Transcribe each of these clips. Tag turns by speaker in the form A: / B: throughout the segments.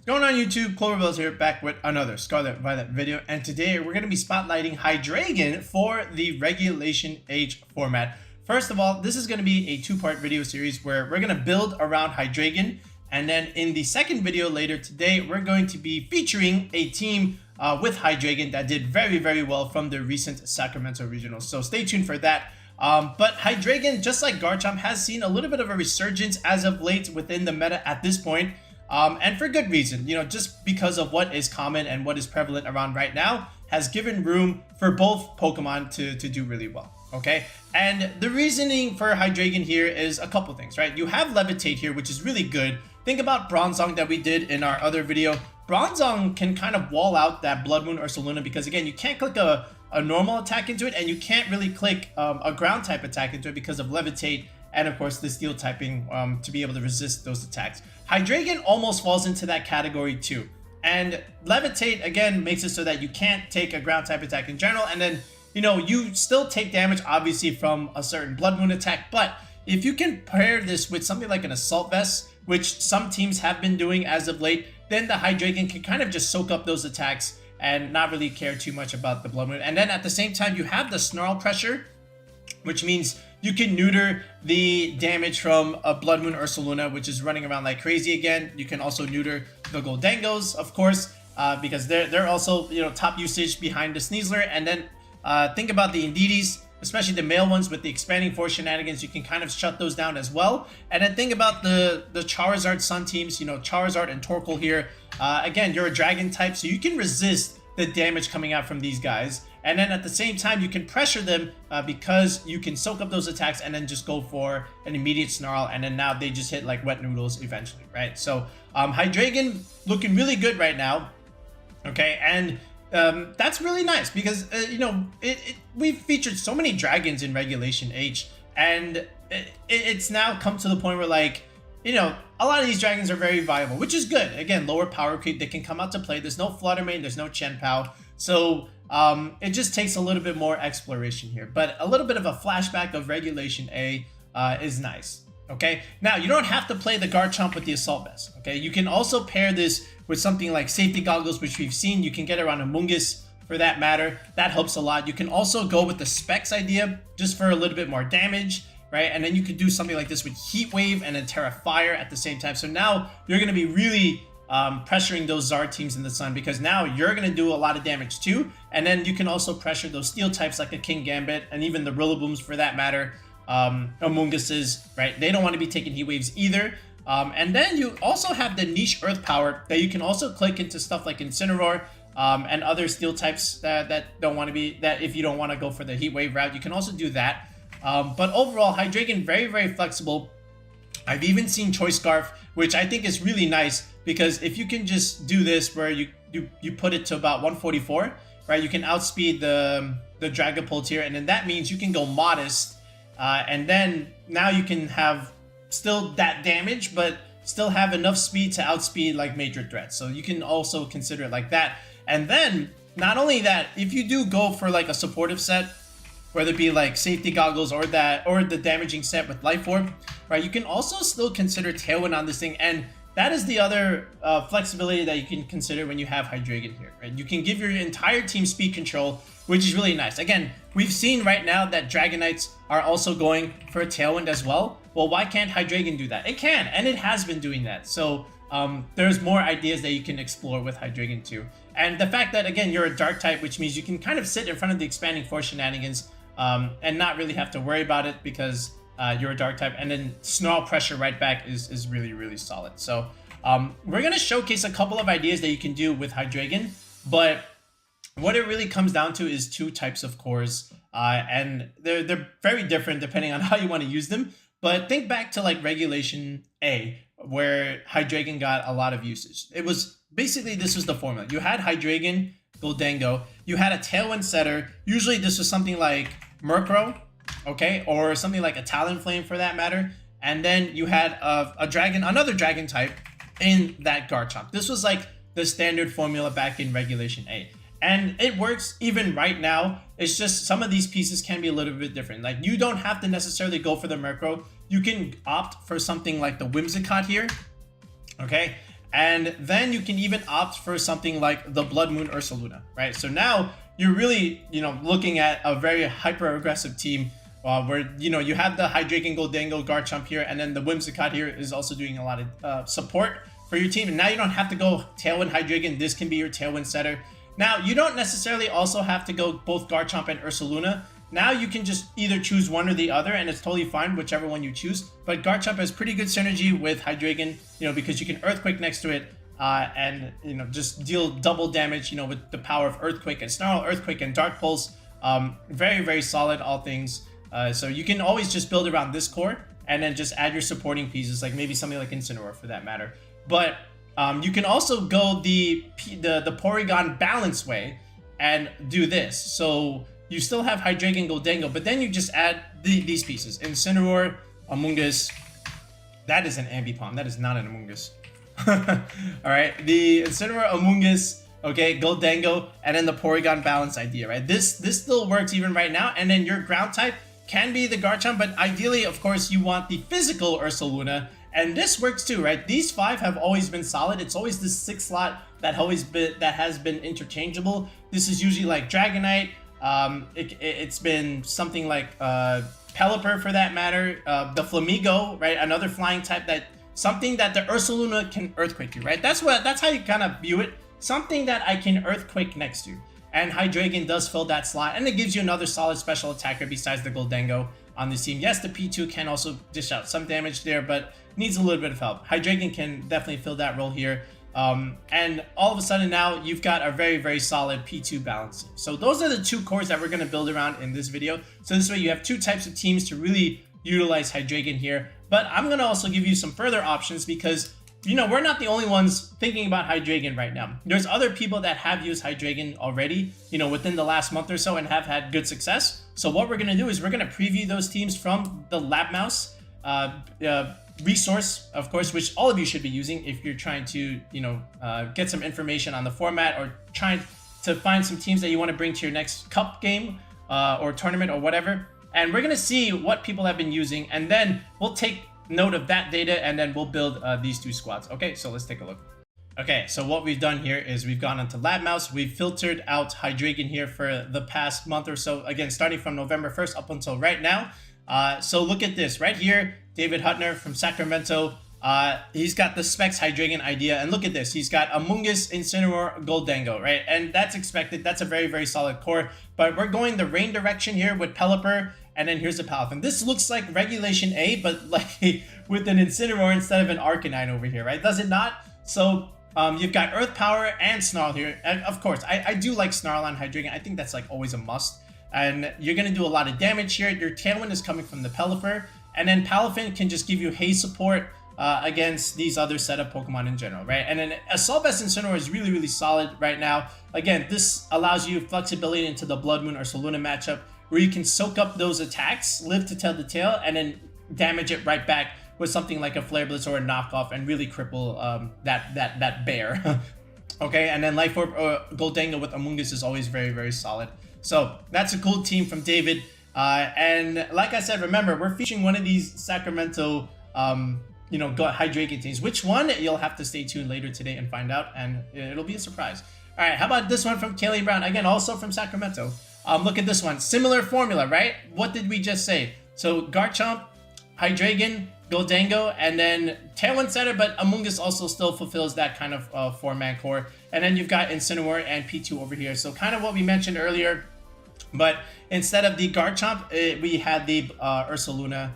A: Going on YouTube, Cloverbells here, back with another Scarlet Violet video, and today we're going to be spotlighting Hydreigon for the regulationH format. First of all, this is going to be a two-part video series where we're going to build around Hydreigon, and then in the second video later today, we're going to be featuring a team with Hydreigon that did very well from the recent Sacramento Regionals. So stay tuned for that. But Hydreigon, just like Garchomp, has seen a little bit of a resurgence as of late within the meta at this point. And for good reason, just because of what is common and what is prevalent around right now has given room for both Pokemon to do really well, okay? And the reasoning for Hydreigon here is a couple things, right? You have Levitate here, which is really good. Think about Bronzong that we did in our other video. Bronzong can kind of wall out that Blood Moon Ursaluna because, again, you can't click a normal attack into it, and you can't really click a ground type attack into it because of Levitate and, of course, the steel typing to be able to resist those attacks. Hydreigon almost falls into that category too. And Levitate, again, makes it so that you can't take a ground type attack in general. And then, you still take damage, obviously, from a certain Blood Moon attack. But if you can pair this with something like an Assault Vest, which some teams have been doing as of late, then the Hydreigon can kind of just soak up those attacks and not really care too much about the Blood Moon. And then at the same time, you have the Snarl pressure, which means you can neuter the damage from a Blood Moon Ursaluna, which is running around like crazy again. You can also neuter the Gholdengos, of course, because they're also top usage behind the Sneasler. And then think about the Indeedis, especially the male ones with the expanding force shenanigans. You can kind of shut those down as well. And then think about the Charizard Sun teams, Charizard and Torkoal here. Again, you're a dragon type, so you can resist the damage coming out from these guys. And then at the same time, you can pressure them because you can soak up those attacks and then just go for an immediate Snarl. And then now they just hit like wet noodles eventually, right? So Hydreigon looking really good right now. Okay, and that's really nice because, we've featured so many dragons in regulationH, and it's now come to the point where, like, a lot of these dragons are very viable, which is good. Again, lower power creep, they can come out to play. There's no Fluttermane, there's no Chenpao. So it just takes a little bit more exploration here. But a little bit of a flashback of Regulation A is nice. Okay, now you don't have to play the Garchomp with the Assault Vest. Okay, you can also pair this with something like Safety Goggles, which we've seen. You can get around a Mungus for that matter. That helps a lot. You can also go with the Specs idea just for a little bit more damage, right? And then you could do something like this with Heat Wave and then Terra Fire at the same time. So now you're going to be really pressuring those Zard teams in the sun, because now you're going to do a lot of damage too. And then you can also pressure those steel types like a King Gambit and even the Rillabooms for that matter. Amunguses, right? They don't want to be taking Heat Waves either. And then you also have the niche Earth Power that you can also click into stuff like Incineroar and other steel types that don't want to be, that if you don't want to go for the Heat Wave route, you can also do that. But overall, Hydreigon very flexible. I've even seen Choice Scarf, which I think is really nice, because if you can just do this where you put it to about 144, right? You can outspeed the Dragapult here, and then that means you can go modest, and then now you can have still that damage, but still have enough speed to outspeed like major threats. So you can also consider it like that. And then not only that, if you do go for like a supportive set, whether it be like Safety Goggles or the damaging set with Life Orb, right? You can also still consider Tailwind on this thing, and that is the other flexibility that you can consider when you have Hydreigon here, right? You can give your entire team speed control, which is really nice. Again, we've seen right now that Dragonites are also going for a Tailwind as well. Well, why can't Hydreigon do that? It can, and it has been doing that. So there's more ideas that you can explore with Hydreigon too. And the fact that, again, you're a Dark type, which means you can kind of sit in front of the expanding force shenanigans and not really have to worry about it because you're a Dark type. And then Snarl pressure right back is really solid. So we're going to showcase a couple of ideas that you can do with Hydreigon, but what it really comes down to is two types of cores, and they're very different depending on how you want to use them. But think back to like Regulation A, where Hydreigon got a lot of usage. It was basically, this was the formula. You had Hydreigon Gholdengo, you had a Tailwind setter. Usually this was something like Murkrow, okay, or something like a Talonflame for that matter. And then you had another dragon type in that Garchomp. This was like the standard formula back in Regulation A. And it works even right now. It's just some of these pieces can be a little bit different. Like, you don't have to necessarily go for the Murkrow. You can opt for something like the Whimsicott here, okay? And then you can even opt for something like the Blood Moon Ursaluna, right? So now you're really, looking at a very hyper aggressive team where, you have the Hydreigon Gholdengo Garchomp here, and then the Whimsicott here is also doing a lot of support for your team. And now you don't have to go Tailwind Hydreigon. This can be your Tailwind setter. Now, you don't necessarily also have to go both Garchomp and Ursaluna. Now you can just either choose one or the other, and it's totally fine, whichever one you choose. But Garchomp has pretty good synergy with Hydreigon, because you can Earthquake next to it, and just deal double damage, with the power of Earthquake and Snarl, Earthquake and Dark Pulse. Very, very solid, all things. So you can always just build around this core, and then just add your supporting pieces, like maybe something like Incineroar for that matter. But you can also go the Porygon Balance way and do this. So you still have Hydreigon Gholdengo, but then you just add these pieces. Incineroar, Amoonguss. That is an Ambipom. That is not an Amoonguss. Alright, the Incineroar, Amoonguss, okay, Gholdengo, and then the Porygon Balance idea, right? This still works even right now, and then your ground type can be the Garchomp, but ideally, of course, you want the physical Ursaluna, and this works too, right? These 5 have always been solid. It's always this 6 slot that has been interchangeable. This is usually like Dragonite. It's been something like Pelipper for that matter. The Flamigo, right? Another flying type something that the Ursaluna can Earthquake you, right? That's how you kind of view it. Something that I can Earthquake next to. And Hydreigon does fill that slot, and it gives you another solid special attacker besides the Gholdengo on this team. Yes, the P2 can also dish out some damage there, but needs a little bit of help. Hydreigon can definitely fill that role here. And all of a sudden now you've got a very, very solid P2 balance. So those are the 2 cores that we're going to build around in this video. So this way you have 2 types of teams to really utilize Hydreigon here. But I'm going to also give you some further options because, we're not the only ones thinking about Hydreigon right now. There's other people that have used Hydreigon already, within the last month or so and have had good success. So what we're going to do is we're going to preview those teams from the Lab Mouse resource, of course, which all of you should be using if you're trying to, get some information on the format or trying to find some teams that you want to bring to your next cup game or tournament or whatever. And we're going to see what people have been using, and then we'll take note of that data, and then we'll build these 2 squads. Okay, so let's take a look. Okay, so what we've done here is we've gone onto Lab Mouse. We've filtered out Hydreigon here for the past month or so. Again, starting from November 1st up until right now. So look at this right here. David Hutner from Sacramento. He's got the Specs Hydreigon idea, and look at this. He's got Amoonguss, Incineroar, Gholdengo, right? And that's expected. That's a very, very solid core. But we're going the rain direction here with Pelipper, and then here's the Palafin. This looks like Regulation A, but like with an Incineroar instead of an Arcanine over here, right? Does it not? So you've got Earth Power and Snarl here. And of course, I do like Snarl on Hydreigon. I think that's like always a must. And you're going to do a lot of damage here. Your Tailwind is coming from the Pelipper. And then Palafin can just give you haze support against these other setup Pokemon in general, right? And then Assault Vest Incineroar is really, really solid right now. Again, this allows you flexibility into the Blood Moon Ursaluna matchup where you can soak up those attacks, live to tell the tale, and then damage it right back with something like a Flare Blitz or a knockoff and really cripple that bear. Okay, and then Life Orb Gholdengo with Amoonguss is always very, very solid. So that's a cool team from David. And like I said, remember, we're featuring one of these Sacramento Hydreigon teams. Which one? You'll have to stay tuned later today and find out, and it'll be a surprise. All right, how about this one from Kaylee Brown? Again, also from Sacramento. Look at this one. Similar formula, right? What did we just say? So Garchomp, Hydreigon, Gholdengo, and then Tailwind setter, but Amoonguss also still fulfills that kind of 4-man core. And then you've got Incineroar and P2 over here. So kind of what we mentioned earlier, but instead of the Garchomp, we had the Ursaluna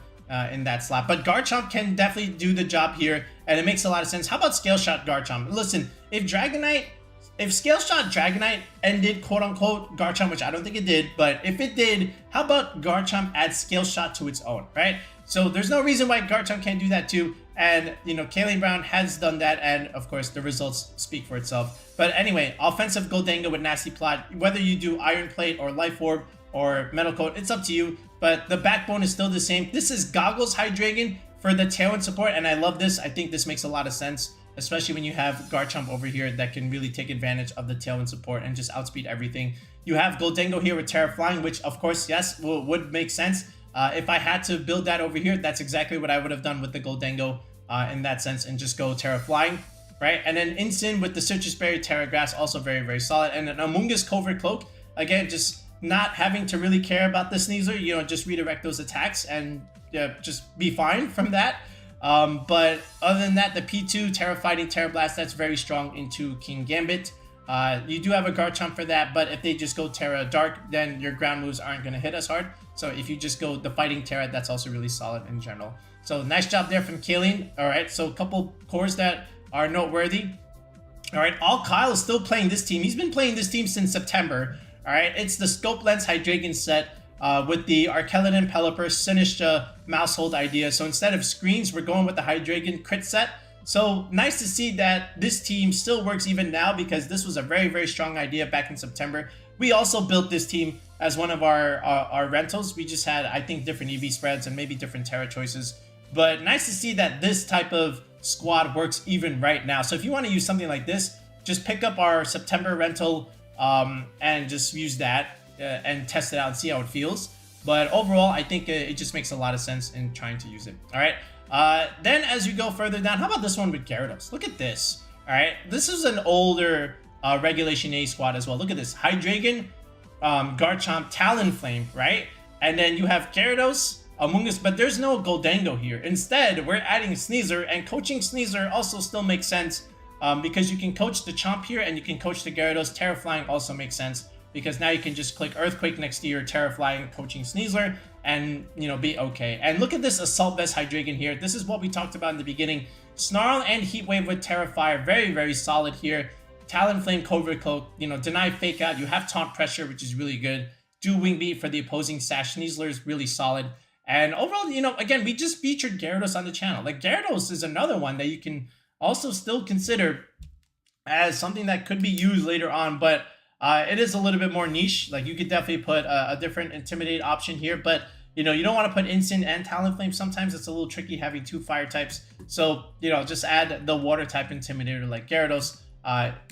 A: in that slot. But Garchomp can definitely do the job here, and it makes a lot of sense. How about Scale Shot Garchomp? Listen, if Scale Shot Dragonite ended quote-unquote Garchomp, which I don't think it did, but if it did, how about Garchomp adds Scale Shot to its own, right? So there's no reason why Garchomp can't do that too. And, Kaylee Brown has done that, and of course, the results speak for itself. But anyway, offensive Gholdengo with Nasty Plot, whether you do Iron Plate or Life Orb or Metal Coat, it's up to you. But the backbone is still the same. This is Goggles Hydreigon for the Tailwind support, and I love this. I think this makes a lot of sense, especially when you have Garchomp over here that can really take advantage of the Tailwind support and just outspeed everything. You have Gholdengo here with Terra Flying, which of course, yes, would make sense. If I had to build that over here, that's exactly what I would have done with the Gholdengo in that sense, and just go Terra Flying. right? And then Instant with the Citrus Berry, Terra Grass, also very, very solid. And an Amoonguss Covert Cloak, again, just not having to really care about the Sneasler, you know, just redirect those attacks and just be fine from that. But other than that, the P2, Terra Fighting, Terra Blast, that's very strong into King Gambit. You do have a Garchomp for that, but if they just go Terra Dark, then your ground moves aren't going to hit as hard. So if you just go the Fighting Terra, that's also really solid in general. So nice job there from Kayleen. All right, so a couple cores that are noteworthy. All right, All Kyle is still playing this team. He's been playing this team since September. All right, it's the Scope Lens Hydreigon set with the Archeladon, Pelipper, Sinistcha, Mousehold idea. So instead of screens, we're going with the Hydreigon crit set. So nice to see that this team still works even now, because this was a very, very strong idea back in September. We also built this team as one of our rentals. We just had, I think, different EV spreads and maybe different Terra choices. But nice to see that this type of squad works even right now. So if you want to use something like this, just pick up our September rental and just use that and test it out and see how it feels. But overall, I think it just makes a lot of sense in trying to use it. All right. Then as you go further down, how about this one with Gyarados? Look at this. All right. This is an older Regulation A squad as well. Look at this. Hydreigon, Garchomp, Talonflame, right? And then you have Gyarados, Amoonguss, but there's no Gholdengo here. Instead, we're adding Sneasler, and coaching Sneasler also still makes sense because you can coach the Chomp here and you can coach the Gyarados. Terra Flying also makes sense because now you can just click Earthquake next to your Terra Flying coaching Sneasler and, you know, be okay. And look at this Assault Vest Hydreigon here. This is what we talked about in the beginning. Snarl and Heat Wave with Terra Fire, very, very solid here. Talonflame, Covert Cloak, you know, deny Fake Out. You have Taunt Pressure, which is really good. Do Wing Beat for the opposing Sash. Sneasler is really solid. And overall, you know, again, we just featured Gyarados on the channel. Like, Gyarados is another one that you can also still consider as something that could be used later on, but it is a little bit more niche. Like, you could definitely put a different Intimidate option here, but, you know, you don't want to put Instant and Talonflame. Sometimes it's a little tricky having two fire types. So, you know, just add the water type Intimidator like Gyarados.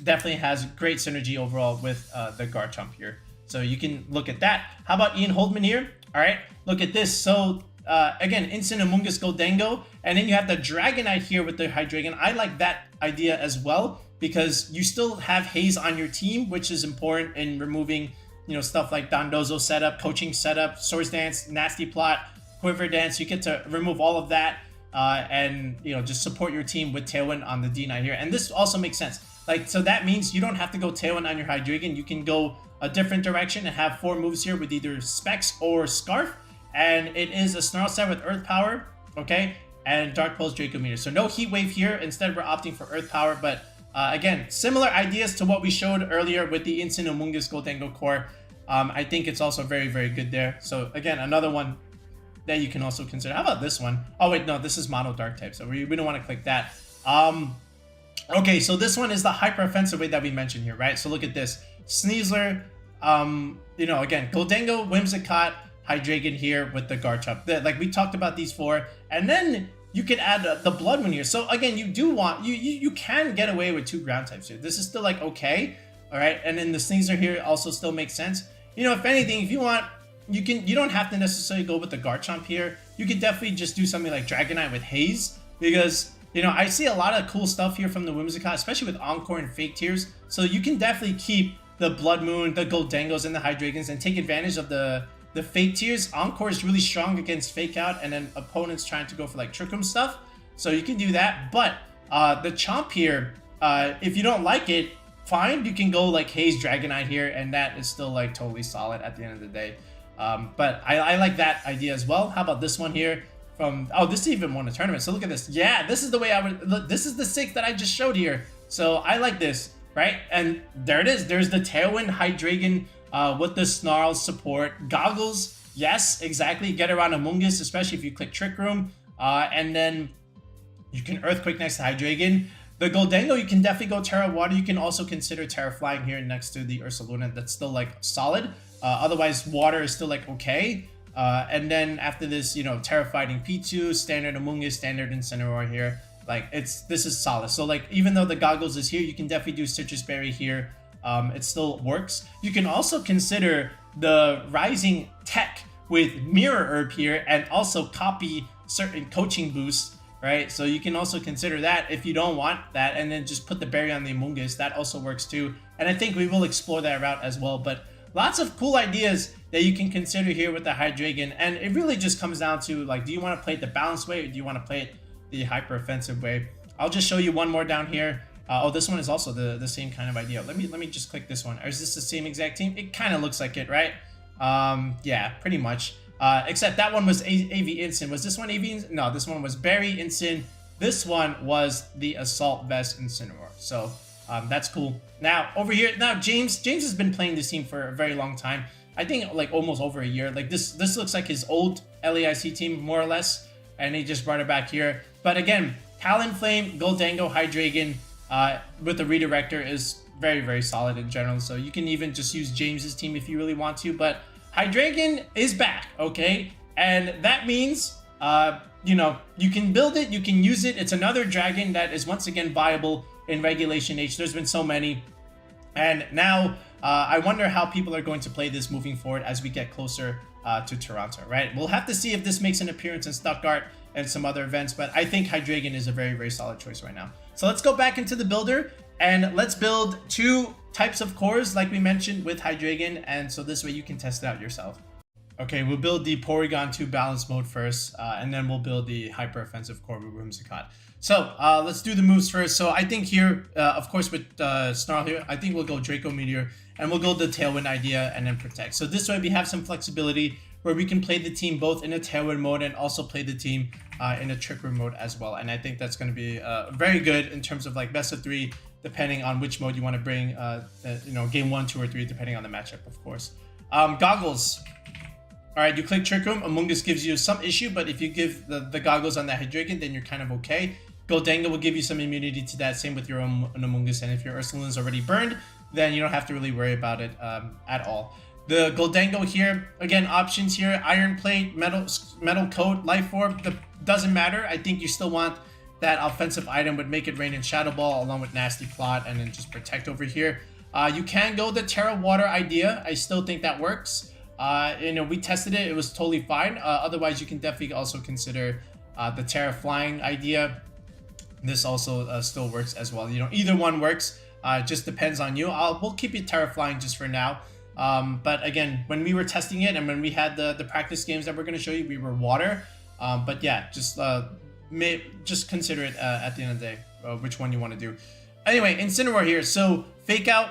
A: Definitely has great synergy overall with the Garchomp here. So you can look at that. How about Ian Holdman here? All right, look at this. So again, Instant Amoonguss Gholdengo, and then you have the Dragonite here with the Hydreigon. I like that idea as well because you still have Haze on your team, which is important in removing, you know, stuff like Dondozo setup, coaching setup, Swords Dance, Nasty Plot, Quiver Dance. You get to remove all of that and, you know, just support your team with Tailwind on the D9 here. And this also makes sense. Like, so that means you don't have to go Tailwind on your Hydreigon. You can go a different direction and have 4 moves here with either Specs or Scarf. And it is a Snarl set with Earth Power, okay? And Dark Pulse Draco Meter. So no Heat Wave here. Instead, we're opting for Earth Power. But again, similar ideas to what we showed earlier with the Instant Amoonguss Gholdengo core. I think it's also very, very good there. So again, another one that you can also consider. How about this one? Oh, wait, no, this is Mono Dark type. So we don't want to click that. Okay, so this one is the hyper offensive way that we mentioned here, right? So look at this. Sneasler, you know, again, Gholdengo, Whimsicott, Hydreigon here with the Garchomp. Like we talked about these 4. And then you can add the Blood Moon here. So again, you do want, you can get away with 2 ground types here. This is still like okay, all right? And then the Sneasler here also still makes sense. You know, if anything, if you want, you don't have to necessarily go with the Garchomp here. You could definitely just do something like Dragonite with Haze because, you know, I see a lot of cool stuff here from the Whimsicott, especially with Encore and Fake Tears. So you can definitely keep the Blood Moon, the Gholdengos, and the Hydreigons and take advantage of the Fake Tears. Encore is really strong against Fake Out and then opponents trying to go for like Trick Room stuff. So you can do that. But the Chomp here, if you don't like it, fine. You can go like Haze Dragonite here and that is still like totally solid at the end of the day. But I like that idea as well. How about this one here? This even won a tournament. So look at this. Yeah, this is the way I would look. This is the 6 that I just showed here. So I like this, right? And there it is. There's the Tailwind Hydreigon with the Snarl support. Goggles, yes, exactly. Get around Amoonguss, especially if you click Trick Room. And then you can Earthquake next to Hydreigon. The Gholdengo, you can definitely go Terra Water. You can also consider Terra Flying here next to the Ursaluna. That's still like solid. Otherwise, Water is still like okay. And then after this, you know, Terra Fighting P2, Standard Amoonguss, Standard Incineroar here. Like, this is solid. So, like, even though the Goggles is here, you can definitely do Citrus Berry here. It still works. You can also consider the Rising Tech with Mirror Herb here and also copy certain coaching boosts right? So you can also consider that if you don't want that, and then just put the berry on the Amoonguss. That also works too. And I think we will explore that route as well. But lots of cool ideas that you can consider here with the Hydreigon. And it really just comes down to, like, do you want to play it the balanced way, or do you want to play it the hyper offensive way? I'll just show you one more down here. Oh, this one is also the same kind of idea. Let me just click this one. Is this the same exact team? It kind of looks like it, right? Yeah, pretty much. Except that one was AV Instant. Was this one AV Instant? No, this one was Berry Instant. This one was the Assault Vest Incineroar. So that's cool. Now over here, now James has been playing this team for a very long time. I think like almost over a year. Like this looks like his old LAIC team more or less, and he just brought it back here. But again, Talonflame Gholdengo Hydreigon with the redirector is very, very solid in general. So you can even just use James's team if you really want to. But Hydreigon is back, okay? And that means, you know, you can build it, you can use it. It's another dragon that is once again viable in Regulation H. There's been so many. And now I wonder how people are going to play this moving forward as we get closer to Toronto, right? We'll have to see if this makes an appearance in Stuttgart and some other events, but I think Hydreigon is a very, very solid choice right now. So let's go back into the builder and let's build 2 types of cores like we mentioned with Hydreigon, and so this way you can test it out yourself. Okay, we'll build the Porygon-2 Balance mode first, and then we'll build the hyper offensive core with Whimsicott. So let's do the moves first. So I think here, of course with Snarl here, I think we'll go Draco Meteor, and we'll go the Tailwind idea and then Protect. So this way we have some flexibility where we can play the team both in a Tailwind mode and also play the team in a Trick Room mode as well. And I think that's going to be very good in terms of like best of 3, depending on which mode you want to bring, you know, game 1, 2, or 3, depending on the matchup, of course. Goggles. All right, you click Trick Room. Amoonguss gives you some issue, but if you give the goggles on that Hydreigon, then you're kind of okay. Gholdengo will give you some immunity to that. Same with your own Amoonguss, and if your Ursaluna is already burned, then you don't have to really worry about it at all. The Gholdengo here, again, options here: Iron Plate, Metal Coat, Life Orb. Doesn't matter. I think you still want that offensive item with Make It Rain and Shadow Ball, along with Nasty Plot, and then just Protect over here. You can go the Terra Water idea. I still think that works. You know, we tested it; it was totally fine. Otherwise, you can definitely also consider the Terra Flying idea. This also still works as well. You know, either one works. Just depends on you. We'll keep it Terra Flying just for now. But again, when we were testing it and when we had the practice games that we're going to show you, we were water. But yeah, just consider it at the end of the day, which one you want to do. Anyway, Incineroar here. So Fake Out,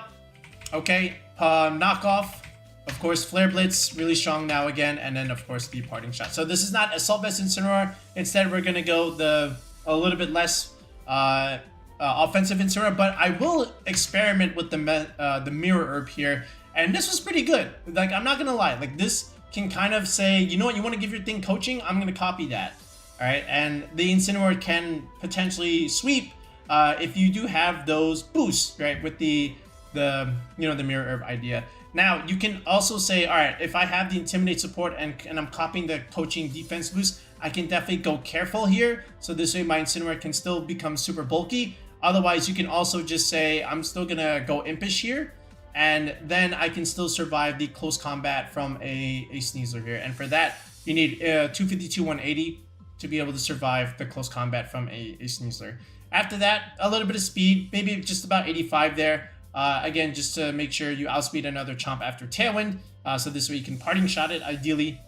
A: okay. Knockoff, of course. Flare Blitz, really strong now again. And then of course the Parting Shot. So this is not Assault Vest Incineroar. Instead, we're going to go a little bit less offensive Incineroar. But I will experiment with the Mirror Herb here. And this was pretty good. Like, I'm not gonna lie. Like, this can kind of say, you know what, you want to give your thing coaching? I'm gonna copy that. All right, and the Incineroar can potentially sweep if you do have those boosts, right? With the you know, the Mirror Herb idea. Now you can also say, all right, if I have the Intimidate support and I'm copying the coaching defense boost, I can definitely go Careful here. So this way my Incineroar can still become super bulky. Otherwise, you can also just say, I'm still gonna go Impish here. And then I can still survive the close combat from a Sneasler here. And for that, you need 252, 180 to be able to survive the close combat from a Sneasler. After that, a little bit of speed, maybe just about 85 there. Again, just to make sure you outspeed another Chomp after Tailwind. So this way you can Parting Shot it, ideally.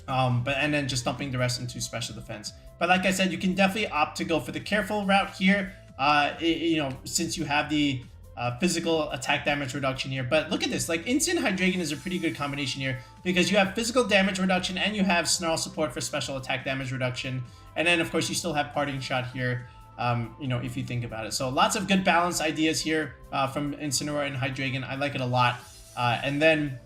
A: And then just dumping the rest into Special Defense. But like I said, you can definitely opt to go for the Careful route here. You know, since you have the physical attack damage reduction here. But look at this, like Instant Hydreigon is a pretty good combination here because you have physical damage reduction and you have Snarl support for special attack damage reduction. And then of course you still have Parting Shot here, you know, if you think about it. So lots of good balance ideas here from Incineroar and Hydreigon. I like it a lot. And then,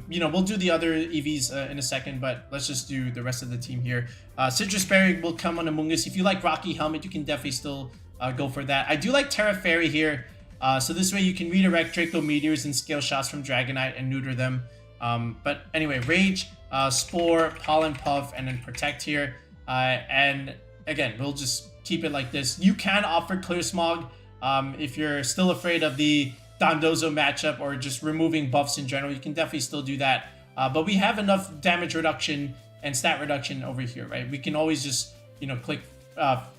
A: you know, we'll do the other EVs in a second, but let's just do the rest of the team here. Citrus Berry will come on Amoonguss. If you like Rocky Helmet, you can definitely still go for that. I do like Terra Fairy here. So this way you can redirect Draco Meteors and Scale Shots from Dragonite and neuter them. But anyway, Rage, Spore, Pollen Puff, and then Protect here. And again, we'll just keep it like this. You can offer Clear Smog if you're still afraid of the Dondozo matchup or just removing buffs in general. You can definitely still do that. But we have enough damage reduction and stat reduction over here, right? We can always just, you know, click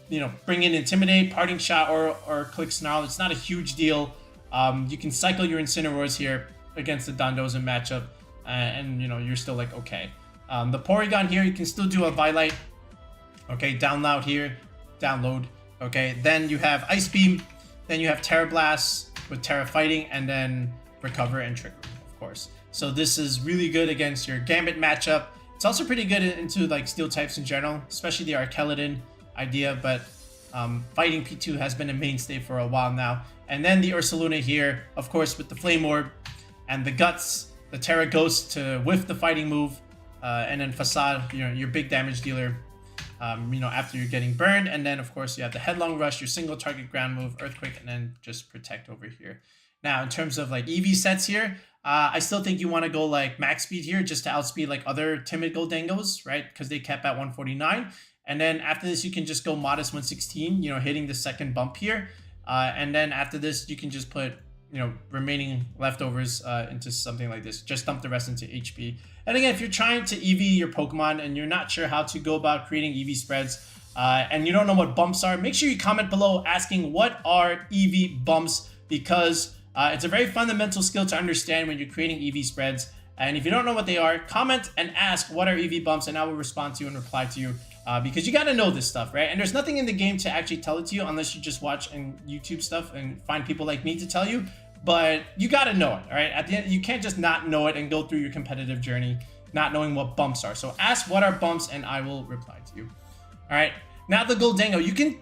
A: you know, bring in Intimidate, Parting Shot, or click Snarl. It's not a huge deal. You can cycle your Incineroars here against the Dondozo matchup, and you know, you're still like okay. The Porygon here, you can still do a Violite. Okay, download here, download. Okay, then you have Ice Beam, then you have Terra Blast with Terra Fighting, and then Recover and Trick Room, of course. So this is really good against your Gambit matchup. It's also pretty good into like Steel types in general, especially the Arkeladin idea, but fighting P2 has been a mainstay for a while now. And then the Ursaluna here, of course, with the Flame Orb and the Guts, the Terra Ghost to whiff the fighting move, and then Facade, you know, your big damage dealer, you know, after you're getting burned. And then, of course, you have the Headlong Rush, your single target ground move, Earthquake, and then just Protect over here. Now, in terms of like EV sets here, I still think you want to go like max speed here just to outspeed like other timid Gholdengos, right? Because they cap at 149. And then after this, you can just go modest 116, you know, hitting the second bump here. And then after this, you can just put, you know, remaining leftovers into something like this. Just dump the rest into HP. And again, if you're trying to EV your Pokemon and you're not sure how to go about creating EV spreads, and you don't know what bumps are, make sure you comment below asking what are EV bumps, because it's a very fundamental skill to understand when you're creating EV spreads. And if you don't know what they are, comment and ask what are EV bumps, and I will respond to you and reply to you. Because you got to know this stuff, right? And there's nothing in the game to actually tell it to you unless you just watch and YouTube stuff and find people like me to tell you. But you got to know it, all right? At the end, you can't just not know it and go through your competitive journey not knowing what bumps are. So ask what are bumps, and I will reply to you. All right. Now the Gholdengo, you can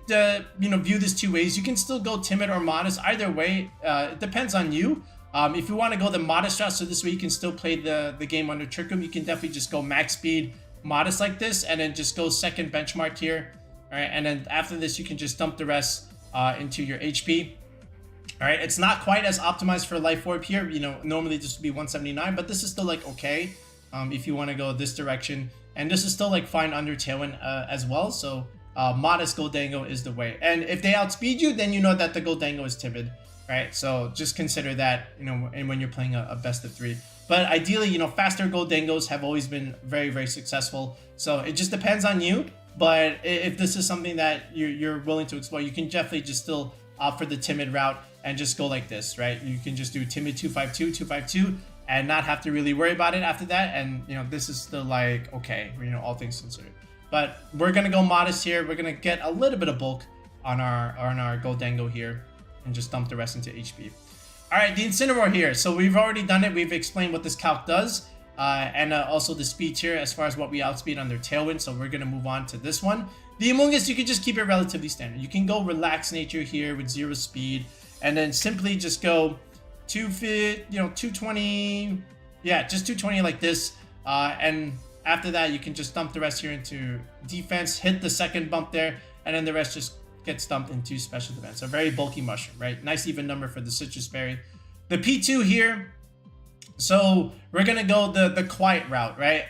A: you know, view this two ways. You can still go timid or modest. Either way, it depends on you. If you want to go the modest route, so this way you can still play the game under Trick Room, you can definitely just go max speed, modest like this, and then just go second benchmark here. All right, and then after this, you can just dump the rest into your HP. All right, it's not quite as optimized for Life Orb here. You know, normally this would be 179, but this is still like okay if you want to go this direction. And this is still like fine under Tailwind as well. So modest Gholdengo is the way. And if they outspeed you, then you know that the Gholdengo is timid, right? So just consider that, you know, and when you're playing a best of 3. But ideally, you know, faster Gholdengos have always been very, very successful. So it just depends on you. But if this is something that you're willing to explore, you can definitely just still opt for the timid route and just go like this, right? You can just do timid 252, 252, and not have to really worry about it after that. And, you know, this is still like, okay, you know, all things considered. But we're going to go modest here. We're going to get a little bit of bulk on our Gholdengo here and just dump the rest into HP. All right, the Incineroar here. So we've already done it. We've explained what this calc does. And also the speed here as far as what we outspeed under Tailwind. So we're going to move on to this one. The Amoonguss, you can just keep it relatively standard. You can go Relax Nature here with 0 speed. And then simply just go 220. Yeah, just 220 like this. And after that, you can just dump the rest here into defense, hit the second bump there, and then the rest just gets dumped into special defense. A very bulky mushroom, right? Nice even number for the Citrus Berry. The P2 here, so we're going to go the quiet route, right?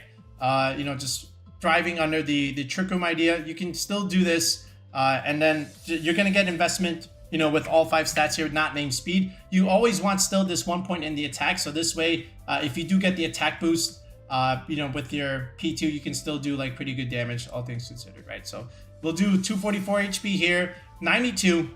A: You know, just driving under the Trick Room idea. You can still do this, and then you're going to get investment, you know, with all 5 stats here, not named speed. You always want still this 1 point in the attack. So this way, if you do get the attack boost, you know, with your P2, you can still do like pretty good damage, all things considered, right? So we'll do 244 HP here, 92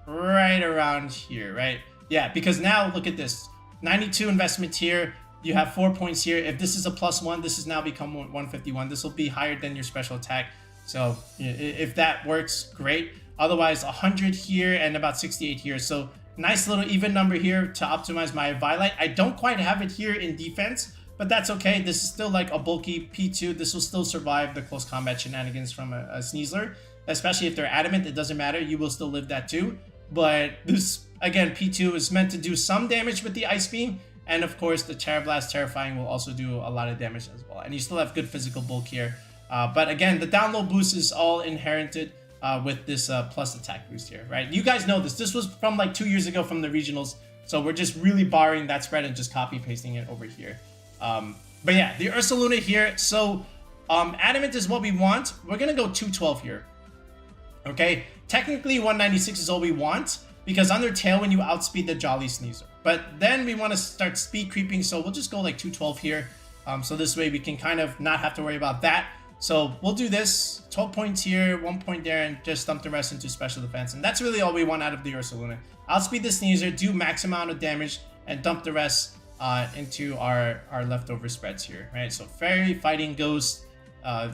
A: right around here, right? Yeah, because now look at this, 92 investment here. You have 4 points here. If this is a +1, this has now become 151. This will be higher than your special attack. So if that works, great. Otherwise, 100 here and about 68 here. So nice little even number here to optimize my Violite. I don't quite have it here in defense, but that's okay. This is still like a bulky P2. This will still survive the close combat shenanigans from a Sneasler, especially if they're adamant. It doesn't matter. You will still live that too. But this, again, P2 is meant to do some damage with the Ice Beam. And of course, the Terra Blast Terrifying will also do a lot of damage as well. And you still have good physical bulk here. But again, the download boost is all inherited with this plus attack boost here, right? You guys know this. This was from like 2 years ago from the regionals. So we're just really borrowing that spread and just copy pasting it over here. But yeah, the Ursaluna here. So adamant is what we want. We're going to go 212 here. Okay, technically 196 is all we want because under Tailwind you outspeed the Jolly Sneasler. But then we want to start speed creeping, so we'll just go like 212 here. So this way we can kind of not have to worry about that. So we'll do this, 12 points here, 1 point there, and just dump the rest into special defense. And that's really all we want out of the Ursaluna. Outspeed the Sneasel, do max amount of damage, and dump the rest into our leftover spreads here, right? So Fairy, Fighting Ghost,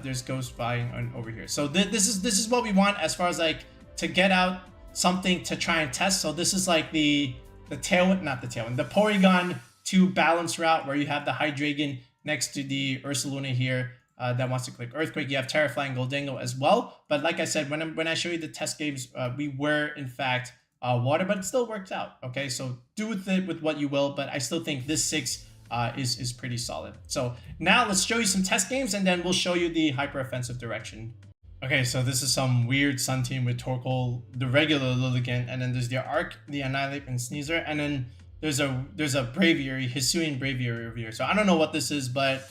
A: there's Ghost fighting on over here. So this is what we want as far as like to get out something to try and test. So this is like the Tailwind, not the Tailwind, the Porygon-2 Balance route where you have the Hydreigon next to the Ursaluna here. That wants to click Earthquake. You have Talonflame Gholdengo as well. But like I said, when I show you the test games, we were in fact water, but it still works out. Okay, so do with it with what you will, but I still think this 6 is pretty solid. So now let's show you some test games, and then we'll show you the hyper offensive direction. Okay, so this is some weird Sun team with Torkoal, the regular Lilligant, and then there's the Arc, the Annihilate, and Sneasel, and then there's a Braviary, Hisuian Braviary over here. So I don't know what this is, but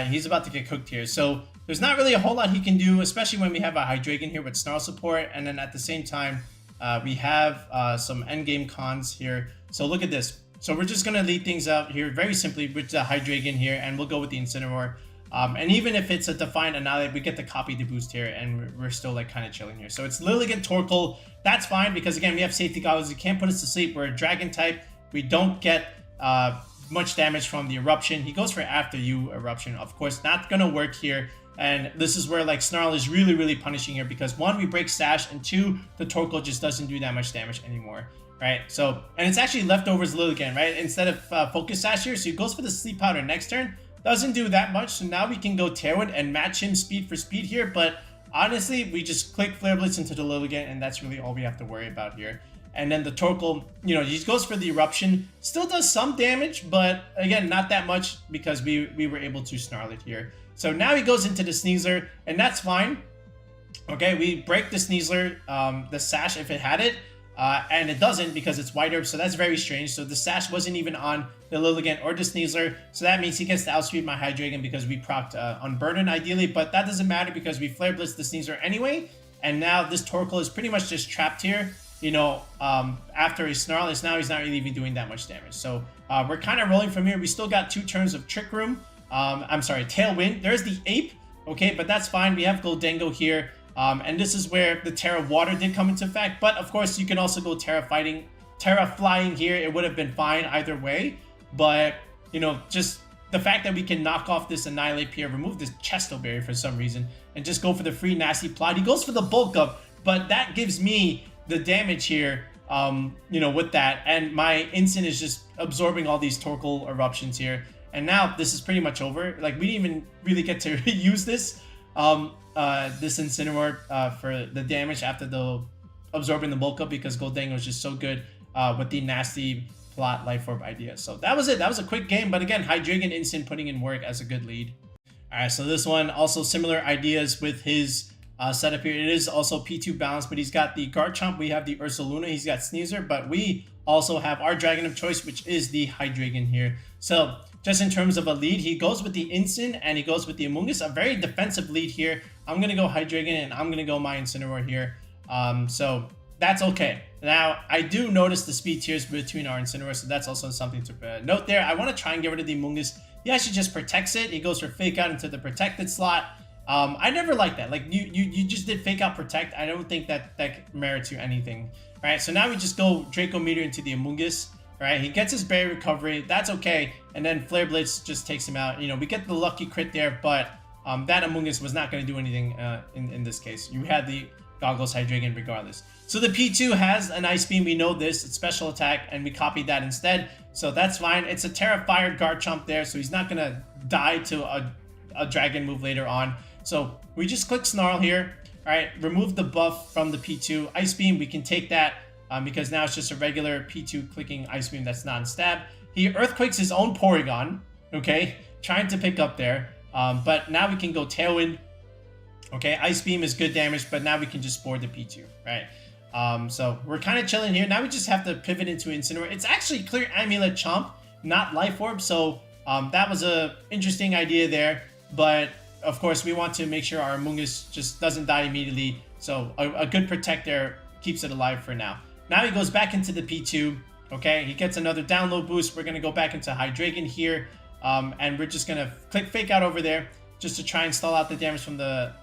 A: he's about to get cooked here. So there's not really a whole lot he can do, especially when we have a Hydreigon here with Snarl support, and then at the same time, we have some endgame cons here. So look at this. So we're just gonna lead things out here very simply with the Hydreigon here, and we'll go with the Incineroar. And even if it's a Defiant Annihilate, we get to copy the boost here, and we're still like kind of chilling here. So it's Lilligant Torkoal. That's fine because again, we have safety goggles. You can't put us to sleep. We're a Dragon type. We don't get much damage from the Eruption. He goes for After You Eruption. Of course, not gonna work here. And this is where like Snarl is really punishing here because 1, we break Sash, and 2, the Torkoal just doesn't do that much damage anymore, right? So, and it's actually leftovers Lilligant, right? Instead of Focus Sash here, so he goes for the Sleep Powder next turn. Doesn't do that much, so now we can go Tailwind and match him speed for speed here, but honestly, we just click Flare Blitz into the Lilligant, and that's really all we have to worry about here. And then the Torkoal, you know, he goes for the Eruption, still does some damage, but again, not that much because we were able to Snarl it here. So now he goes into the Sneasler, and that's fine. Okay, we break the Sneasler, the Sash if it had it, and it doesn't because it's White Herb, so that's very strange. So the Sash wasn't even on the Lilligant or the Sneasler, so that means he gets to outspeed my Hydreigon because we procced Unburden ideally, but that doesn't matter because we Flare Blitz the Sneasler anyway, and now this Torkoal is pretty much just trapped here. You know, after his Snarl, now he's not really even doing that much damage. So we're kind of rolling from here. We still got 2 turns of Trick Room. I'm sorry, Tailwind. There's the Ape, okay, but that's fine. We have Gholdengo here, and this is where the Terra Water did come into effect. But of course, you can also go Terra Flying here. It would have been fine either way. But you know, just the fact that we can knock off this Annihilate here, remove this Chesto Berry for some reason, and just go for the free Nasty Plot. He goes for the Bulk Up, but that gives me the damage here. You know, with that, and my Incin is just absorbing all these Torkoal Eruptions here. And now this is pretty much over. Like, we didn't even really get to use this this Incineroar for the damage after the absorbing the Bulk Up because Gholdengo is just so good with the Nasty Plot Life Orb idea. So that was it. That was a quick game. But again, Hydreigon Incin putting in work as a good lead. Alright, so this one also similar ideas with his setup here. It is also P2 Balance, but he's got the Garchomp. We have the Ursaluna. He's got Sneasel, but we also have our Dragon of choice, which is the Hydreigon here. So just in terms of a lead, he goes with the Incin and he goes with the Amoonguss. A very defensive lead here. I'm going to go Hydreigon and I'm going to go my Incineroar here. So that's okay. Now, I do notice the speed tiers between our Incineroar, so that's also something to note there. I want to try and get rid of the Amoonguss. He actually just protects it. He goes for Fake Out into the protected slot. I never like that. Like, you just did Fake Out Protect. I don't think that merits you anything. All right, so now we just go Draco Meteor into the Amoonguss. Right, he gets his Berry Recovery, that's okay, and then Flare Blitz just takes him out. You know, we get the lucky crit there, but that Amoonguss was not going to do anything in this case. You had the Goggles Hydreigon regardless. So the P2 has an Ice Beam, we know this, it's special attack, and we copied that instead, so that's fine. It's a Terra Fired Garchomp there, so he's not going to die to a Dragon move later on. So we just click Snarl here, alright, remove the buff from the P2. Ice Beam, we can take that. Because now it's just a regular P2 clicking Ice Beam that's non-stab. He Earthquakes his own Porygon, okay? Trying to pick up there. But now we can go Tailwind. Okay, Ice Beam is good damage, but now we can just board the P2, right? So we're kind of chilling here. Now we just have to pivot into Incineroar. It's actually clear Amulet Chomp, not Life Orb. So that was a interesting idea there. But of course, we want to make sure our Amoonguss just doesn't die immediately. So a good Protect there keeps it alive for now. Now he goes back into the P2, okay? He gets another download boost. We're going to go back into Hydreigon here, and we're just going to click Fake Out over there. just to try and stall out the damage from the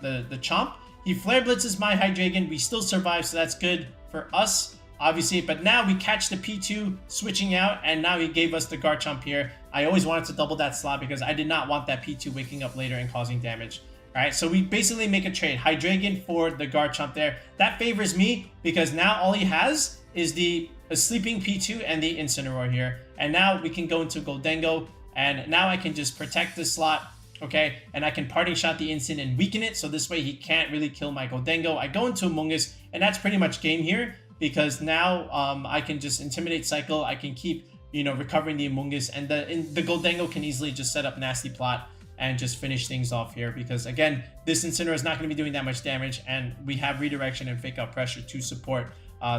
A: Chomp. He Flare Blitzes my Hydreigon. We still survive, so that's good for us, obviously. But now we catch the P2 switching out, and now he gave us the Garchomp here. I always wanted to double that slot because I did not want that P2 waking up later and causing damage. All right, so we basically make a trade. Hydreigon for the Garchomp there. That favors me because now all he has is the sleeping P2 and the Incineroar here. And now we can go into Gholdengo, and now I can just protect this slot. Okay, and I can Parting Shot the Incin and weaken it, so this way he can't really kill my Gholdengo. I go into Amoonguss, and that's pretty much game here, because now I can just Intimidate Cycle. I can keep, recovering the Amoonguss, and the Gholdengo can easily just set up Nasty Plot and just finish things off here, because again, this Incineroar is not going to be doing that much damage, and we have Redirection and Fake Out Pressure to support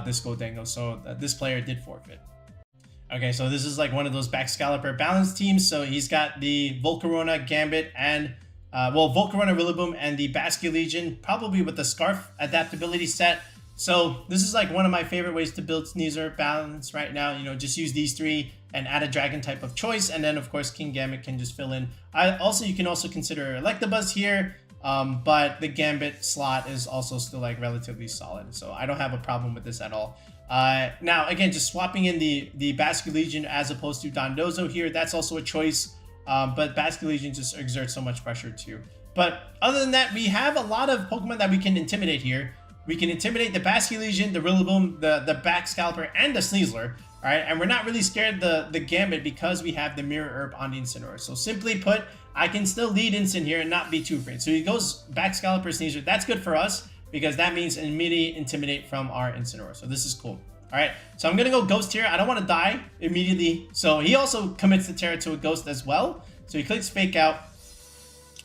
A: this Gholdengo, so this player did forfeit. Okay, so this is like one of those Scalper balance teams. So he's got the Volcarona, Gambit, and Volcarona, Rillaboom, and the Basculegion, probably with the Scarf adaptability set. So this is like one of my favorite ways to build Sneasel balance right now. Just use these three and add a dragon type of choice, and then of course King Gambit can just fill in. You can also consider Electabuzz here, but the Gambit slot is also still like relatively solid, so I don't have a problem with this at all. Now again, just swapping in the Basculegion as opposed to Dondozo here, that's also a choice, but Basculegion just exerts so much pressure too. But other than that, we have a lot of Pokemon that we can intimidate here. We can intimidate the Basculegion, the Rillaboom, the Scalper, and the Sneasler. Alright, and we're not really scared the Gambit because we have the Mirror Herb on the Incineroar. So simply put, I can still lead Incin here and not be too afraid. So he goes Scalper, Sneasler. That's good for us, because that means immediate Intimidate from our Incineroar. So this is cool. Alright, so I'm going to go Ghost here. I don't want to die immediately. So he also commits the Terra to a Ghost as well. So he clicks Fake Out.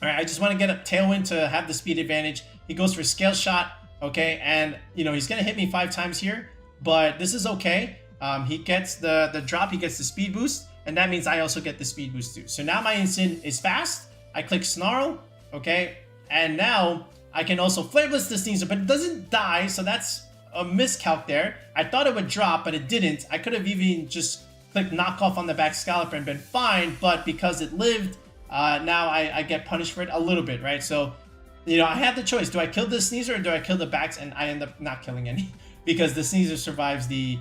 A: Alright, I just want to get a Tailwind to have the speed advantage. He goes for Scale Shot. Okay, and he's going to hit me 5 times here, but this is okay. He gets the drop, he gets the speed boost, and that means I also get the speed boost too. So now my Incin is fast. I click Snarl, okay, and now I can also Flare Blitz this Sneasel, but it doesn't die, so that's a miscalc there. I thought it would drop, but it didn't. I could have even just clicked Knock Off on the Scalper and been fine, but because it lived, now I get punished for it a little bit, right? So, I had the choice. Do I kill the Sneasel or do I kill the Bax? And I end up not killing any because the Sneasel survives the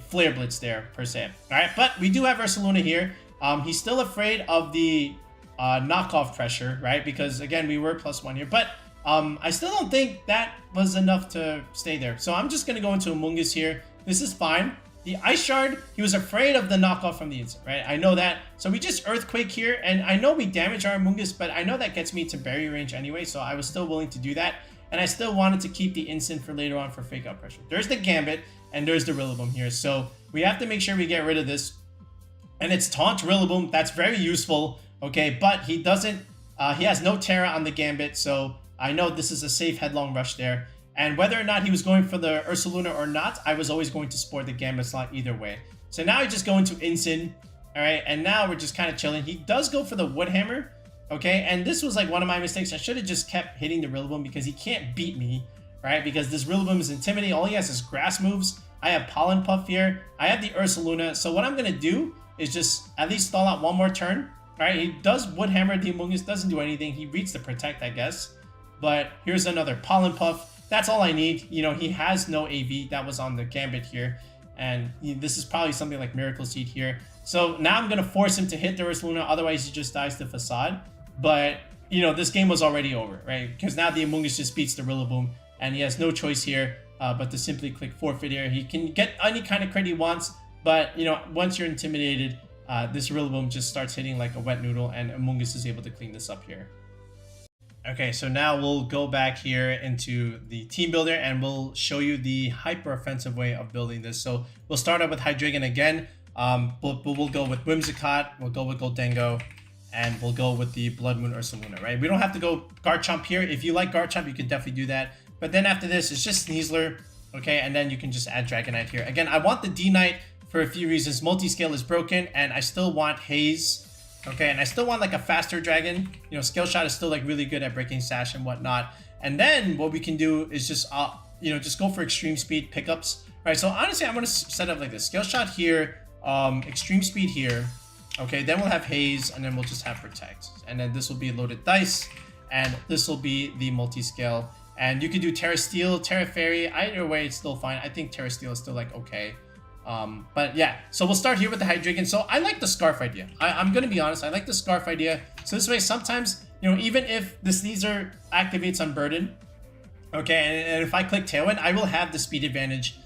A: Flare Blitz there, per se. Alright, but we do have Ursaluna here. He's still afraid of the knockoff pressure, right? Because, again, we were +1 here. But I still don't think that was enough to stay there. So I'm just going to go into Amoonguss here. This is fine. The Ice Shard, he was afraid of the knockoff from the Incin, right? I know that. So we just Earthquake here, and I know we damage our Amoonguss, but I know that gets me to barrier range anyway, so I was still willing to do that. And I still wanted to keep the Incin for later on for Fake Out Pressure. There's the Gambit, and there's the Rillaboom here. So we have to make sure we get rid of this. And it's Taunt Rillaboom. That's very useful, okay? But he doesn't, he has no Terra on the Gambit, so I know this is a safe Headlong Rush there. And whether or not he was going for the Ursaluna or not, I was always going to support the Gambit slot either way. So now I just go into Incin, alright, and now we're just kind of chilling. He does go for the Wood Hammer, okay, and this was like one of my mistakes. I should have just kept hitting the Rillaboom because he can't beat me, right? Because this Rillaboom is intimidating. All he has is grass moves. I have Pollen Puff here. I have the Ursaluna. So what I'm going to do is just at least stall out one more turn, alright? He does Wood Hammer. The Amoonguss doesn't do anything. He reads the Protect, I guess. But here's another Pollen Puff. That's all I need. He has no AV. That was on the Gambit here. And this is probably something like Miracle Seed here. So now I'm going to force him to hit the Ursaluna. Otherwise, he just dies to Facade. But, this game was already over, right? Because now the Amoonguss just beats the Rillaboom. And he has no choice here but to simply click Forfeit here. He can get any kind of crit he wants. But, once you're intimidated, this Rillaboom just starts hitting like a wet noodle. And Amoonguss is able to clean this up here. Okay, so now we'll go back here into the team builder and we'll show you the hyper offensive way of building this. So we'll start out with Hydreigon again, but we'll go with Whimsicott, we'll go with Gholdengo, and we'll go with the Blood Moon Ursaluna, right? We don't have to go Garchomp here. If you like Garchomp, you can definitely do that. But then after this, it's just Sneasler, okay? And then you can just add Dragonite here. Again, I want the D-Knight for a few reasons. Multi-scale is broken, and I still want Haze. Okay, and I still want like a faster dragon. Scale Shot is still like really good at breaking Sash and whatnot. And then what we can do is just, just go for extreme speed pickups. All right, so honestly, I'm going to set up like this. Scale Shot here, extreme speed here. Okay, then we'll have Haze, and then we'll just have Protect. And then this will be loaded dice, and this will be the multi-scale. And you could do Terra Steel, Terra Fairy. Either way, it's still fine. I think Terra Steel is still like okay. But yeah, so we'll start here with the Hydreigon. So I like the Scarf idea. I'm gonna be honest, I like the Scarf idea. So this way, sometimes, you know, even if the Sneasel activates Unburden, okay, and if I click Tailwind, I will have the speed advantage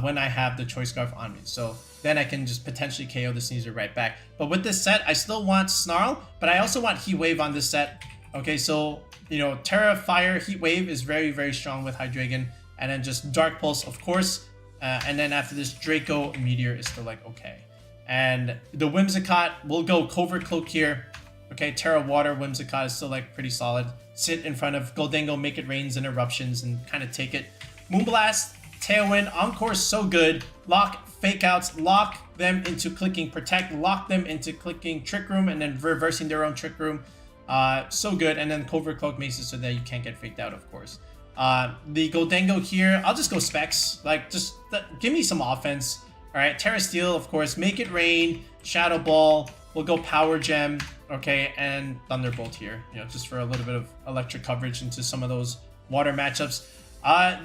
A: when I have the Choice Scarf on me. So then I can just potentially KO the Sneasel right back. But with this set, I still want Snarl, but I also want Heat Wave on this set. Okay, so, you know, Terra, Fire, Heat Wave is very, very strong with Hydreigon. And then just Dark Pulse, of course. And then after this, Draco Meteor is still like okay. And the Whimsicott, we'll go Covert Cloak here. Okay, Terra Water, Whimsicott is still like pretty solid. Sit in front of Gholdengo, make it rains and eruptions and kind of take it. Moonblast, Tailwind, Encore, so good. Lock, Fake Outs, lock them into clicking Protect, lock them into clicking Trick Room and then reversing their own Trick Room. So good. And then Covert Cloak makes it so that you can't get faked out, of course. The Gholdengo here, I'll just go Specs. Like, just give me some offense. All right, Terra Steel, of course. Make it rain. Shadow Ball. We'll go Power Gem. Okay, and Thunderbolt here. You know, just for a little bit of electric coverage into some of those water matchups.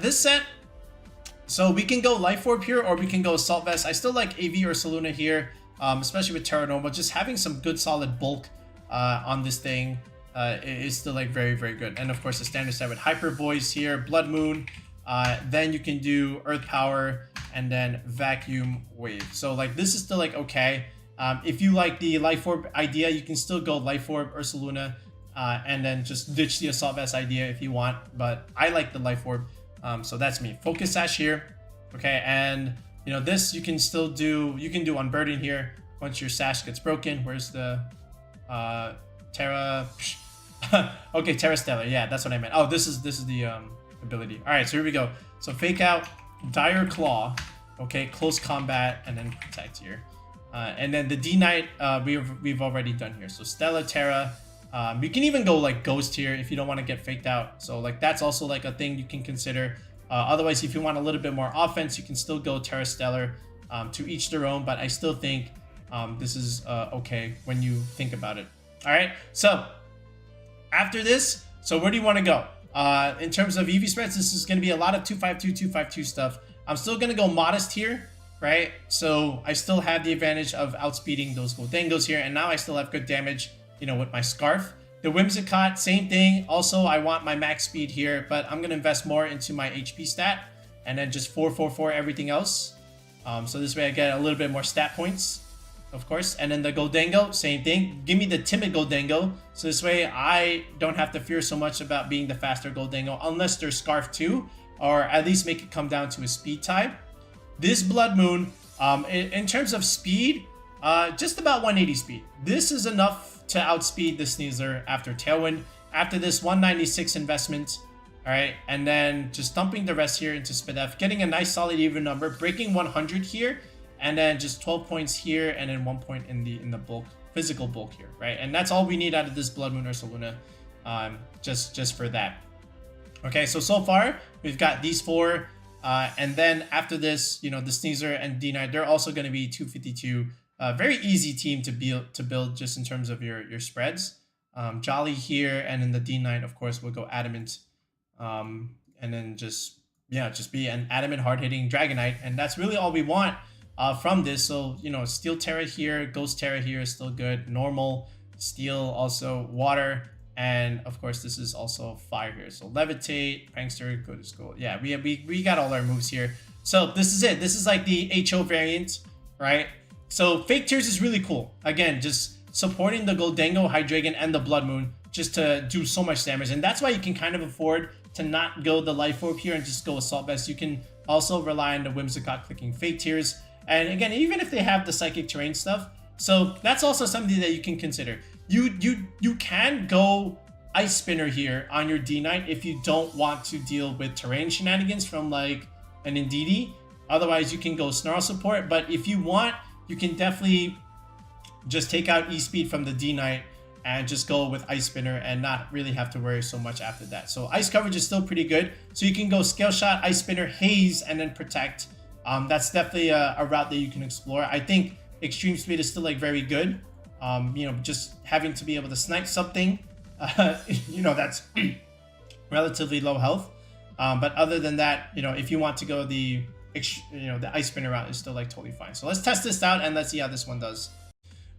A: This set, so we can go Life Orb here, or we can go Assault Vest. I still like AV Ursaluna here, especially with Terra Nova. Just having some good solid bulk on this thing. Is still like very, very good. And of course the standard set with Hyper Voice here, Blood Moon, then you can do Earth Power and then Vacuum Wave. So like this is still like okay. If you like the Life Orb idea, you can still go Life Orb, Ursaluna, and then just ditch the Assault Vest idea if you want. But I like the Life Orb, so that's me. Focus Sash here, okay, and you know this you can still do. You can do Unburden here once your Sash gets broken. Where's the Terra? Okay, Terra Stellar. Yeah, that's what I meant. Oh, this is the ability. All right, so here we go. So Fake Out, Dire Claw, okay, Close Combat, and then Protect here. And then the D-Knight we've already done here. So Stella, Terra. You can even go like Ghost here if you don't want to get faked out. So like that's also like a thing you can consider. Otherwise, if you want a little bit more offense, you can still go Terra Stellar. To each their own, but I still think this is okay when you think about it. All right, so after this, so where do you want to go? In terms of EV spreads, this is going to be a lot of 252, 252 stuff. I'm still going to go Modest here, right? So I still have the advantage of outspeeding those Gholdengos here, and now I still have good damage, you know, with my Scarf. The Whimsicott, same thing. Also, I want my max speed here, but I'm going to invest more into my HP stat, and then just 444 everything else. So this way I get a little bit more stat points, of course. And then the Gholdengo, same thing. Give me the timid Gholdengo. So this way I don't have to fear so much about being the faster Gholdengo unless there's Scarf 2, or at least make it come down to a speed type. This Blood Moon, in terms of speed, just about 180 speed. This is enough to outspeed the Sneasel after Tailwind. After this 196 investment, all right, and then just dumping the rest here into SpDef, getting a nice solid even number, breaking 100 here, and then just 12 points here, and then 1 point in the bulk, physical bulk here, right? And that's all we need out of this Blood Moon Ursaluna, just for that. Okay, so far we've got these four, and then after this, you know, the Sneasel and D-Knight, they're also going to be 252. Very easy team to build just in terms of your spreads. Jolly here, and then the D-Knight, of course, will go Adamant. And then just be an Adamant hard-hitting Dragonite, and that's really all we want from this. So, you know, Steel Terra here, Ghost Terra here is still good, normal, Steel, also Water, and of course this is also Fire here. So Levitate, Prankster, go to school. Yeah, we got all our moves here. So this is it. This is like the HO variant, right? So Fake Tears is really cool. Again, just supporting the Gholdengo, Hydreigon, and the Blood Moon just to do so much damage, and that's why you can kind of afford to not go the Life Orb here and just go Assault Vest. You can also rely on the Whimsicott clicking Fake Tears. And again, even if they have the Psychic Terrain stuff, so that's also something that you can consider. You can go Ice Spinner here on your D-Knight if you don't want to deal with terrain shenanigans from like an Indeedee. Otherwise, you can go Snarl support. But if you want, you can definitely just take out E-Speed from the D-Knight and just go with Ice Spinner and not really have to worry so much after that. So ice coverage is still pretty good. So you can go Scale Shot, Ice Spinner, Haze, and then Protect. That's definitely a route that you can explore. I think Extreme Speed is still like very good. You know, just having to be able to snipe something, you know, that's relatively low health. But other than that, you know, if you want to go the ice spinner route, is still like totally fine. So let's test this out and let's see how this one does.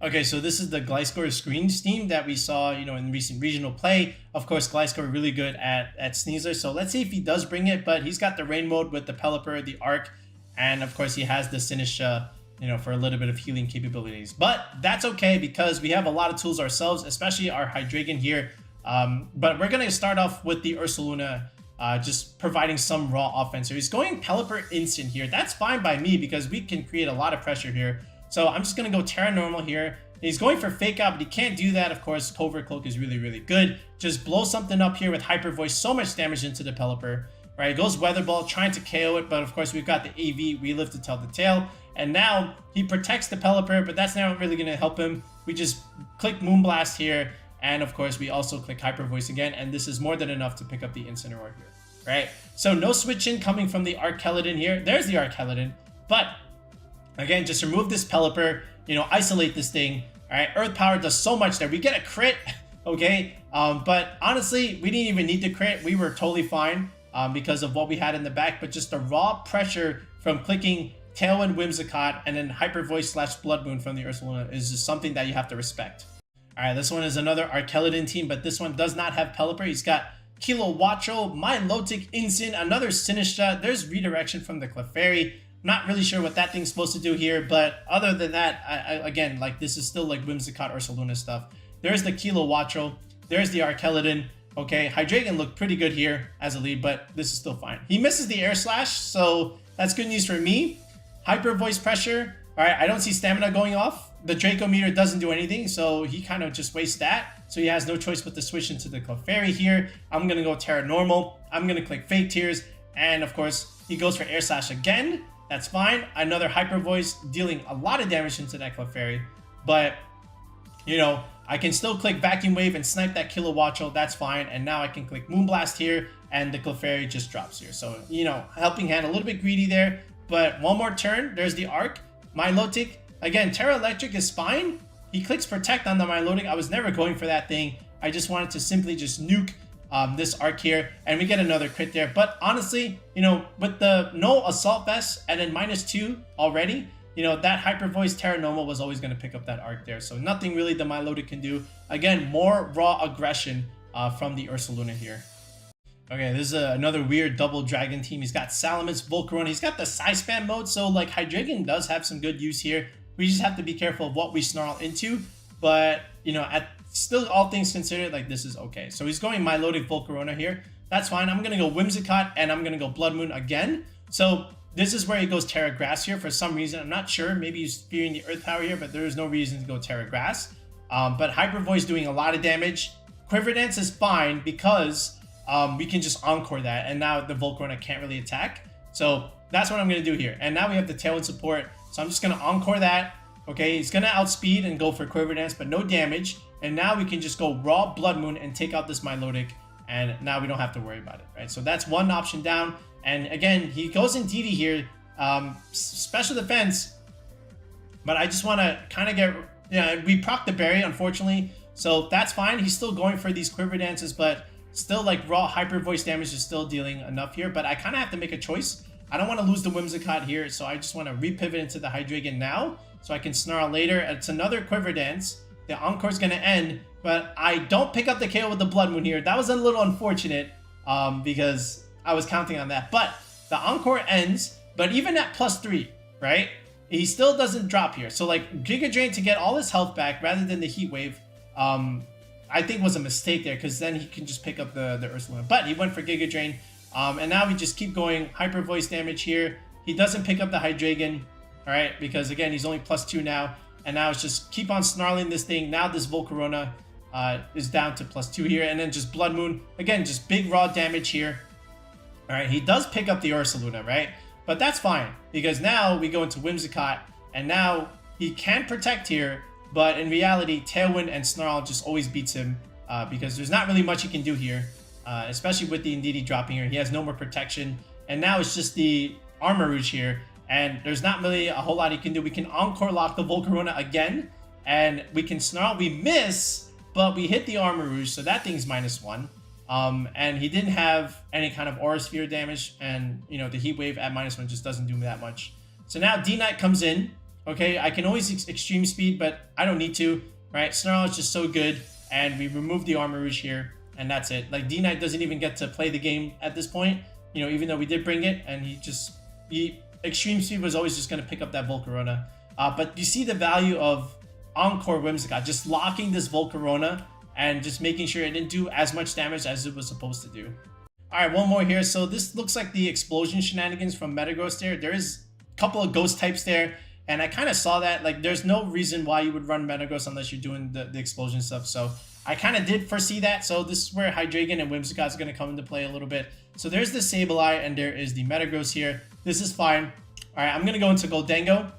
A: Okay, so this is the Gliscor screen steam that we saw, you know, in recent regional play. Of course, Gliscor really good at Sneasler. So let's see if he does bring it, but he's got the rain mode with the Pelipper, the Arc, and of course he has the Sinistra, you know, for a little bit of healing capabilities. But that's okay because we have a lot of tools ourselves, especially our Hydreigon here. But we're going to start off with the Ursaluna, just providing some raw offense. So he's going Pelipper instant here. That's fine by me because we can create a lot of pressure here. So I'm just going to go Terra Normal here. He's going for Fake Out, but he can't do that. Of course, Covert Cloak is really, really good. Just blow something up here with Hyper Voice. So much damage into the Pelipper. Right, goes Weather Ball, trying to KO it. But of course, we've got the AV, Relive to tell the tale. And now he protects the Pelipper, but that's not really going to help him. We just click Moonblast here. And of course, we also click Hyper Voice again. And this is more than enough to pick up the Incineroar here. Right, so no switch in coming from the Archeladon here. There's the Archeladon. But again, just remove this Pelipper, you know, isolate this thing. All right, Earth Power does so much there. We get a crit, okay? But honestly, we didn't even need the crit. We were totally fine because of what we had in the back. But just the raw pressure from clicking Tailwind Whimsicott and then Hyper Voice / Blood Moon from the Ursaluna is just something that you have to respect. All right, this one is another Archeladon team, but this one does not have Pelipper. He's got Kilowattrel, Milotic, Instant, another Sinistra. There's Redirection from the Clefairy. Not really sure what that thing's supposed to do here, but other than that, again, like this is still like Whimsicott Ursaluna stuff. There's the Kilowattrel. There's the Archeladon. Okay, Hydreigon looked pretty good here as a lead, but this is still fine. He misses the Air Slash, so that's good news for me. Hyper Voice Pressure. All right, I don't see Stamina going off. The Draco Meter doesn't do anything, so he kind of just wastes that. So he has no choice but to switch into the Clefairy here. I'm going to go Terra Normal. I'm going to click Fake Tears. And of course, he goes for Air Slash again. That's fine. Another Hyper Voice dealing a lot of damage into that Clefairy. But, you know, I can still click Vacuum Wave and snipe that Kilowattrel. That's fine. And now I can click Moonblast here and the Clefairy just drops here. So, you know, Helping Hand a little bit greedy there. But one more turn. There's the Arc. Milotic. Again, Terra Electric is fine. He clicks Protect on the Milotic. I was never going for that thing. I just wanted to simply just nuke this Arc here, and we get another crit there. But honestly, you know, with the no Assault Vest and then -2 already, you know, that Hyper Voice Terra Normal was always going to pick up that Arc there. So nothing really the Milotic can do. Again, more raw aggression from the Ursaluna here. Okay, this is another weird double dragon team. He's got Salamence, Volcarona. He's got the Psyspam mode, so like Hydreigon does have some good use here. We just have to be careful of what we snarl into. But, you know, still all things considered, like this is okay. So he's going Milotic Volcarona here. That's fine. I'm going to go Whimsicott and I'm going to go Blood Moon again. So this is where he goes Terra Grass here for some reason. I'm not sure. Maybe he's fearing the Earth Power here, but there is no reason to go Terra Grass. But Hyper Voice doing a lot of damage. Quiver Dance is fine because we can just Encore that. And now the Volcarona can't really attack. So that's what I'm going to do here. And now we have the Tailwind support. So I'm just going to Encore that. Okay, he's going to outspeed and go for Quiver Dance, but no damage. And now we can just go raw Blood Moon and take out this Milotic. And now we don't have to worry about it, right? So that's one option down. And again, he goes in DD here. Special defense. But I just want to kind of get... Yeah, we proc the Berry, unfortunately. So that's fine. He's still going for these Quiver Dances, but still like raw Hyper Voice damage is still dealing enough here. But I kind of have to make a choice. I don't want to lose the Whimsicott here, so I just want to repivot into the Hydreigon now, so I can Snarl later. It's another Quiver Dance. The Encore's going to end, but I don't pick up the KO with the Blood Moon here. That was a little unfortunate because I was counting on that. But the Encore ends, but even at +3, right? He still doesn't drop here. So like Giga Drain to get all his health back rather than the Heat Wave, I think was a mistake there because then he can just pick up the Ursaluna. But he went for Giga Drain. And now we just keep going Hyper Voice damage here. He doesn't pick up the Hydreigon, all right, because again, he's only +2 now. And now it's just keep on snarling this thing. Now this Volcarona is down to +2 here. And then just Blood Moon. Again, just big raw damage here. All right, he does pick up the Ursaluna, right? But that's fine because now we go into Whimsicott. And now he can protect here. But in reality, Tailwind and Snarl just always beats him because there's not really much he can do here. Especially with the Indeedee dropping here. He has no more protection. And now it's just the Armor Rouge here. And there's not really a whole lot he can do. We can Encore lock the Volcarona again. and we can Snarl. We miss, but we hit the Armor Rouge, so that thing's -1. And he didn't have any kind of Aura Sphere damage, and you know the Heat Wave at -1 just doesn't do me that much. So now D-Knight comes in. Okay, I can always extreme speed, but I don't need to, right? Snarl is just so good, and we remove the Armor Rouge here, and that's it. Like, D-Knight doesn't even get to play the game at this point, you know, even though we did bring it, and extreme speed was always just going to pick up that Volcarona. But you see the value of Encore Whimsicott, just locking this Volcarona and just making sure it didn't do as much damage as it was supposed to do. All right, one more here. So this looks like the explosion shenanigans from Metagross there. There is a couple of ghost types there. And I kind of saw that, like, there's no reason why you would run Metagross unless you're doing the explosion stuff. So I kind of did foresee that. So this is where Hydreigon and Whimsicott is going to come into play a little bit. So there's the Sableye and there is the Metagross here. This is fine. All right, I'm going to go into Gholdengo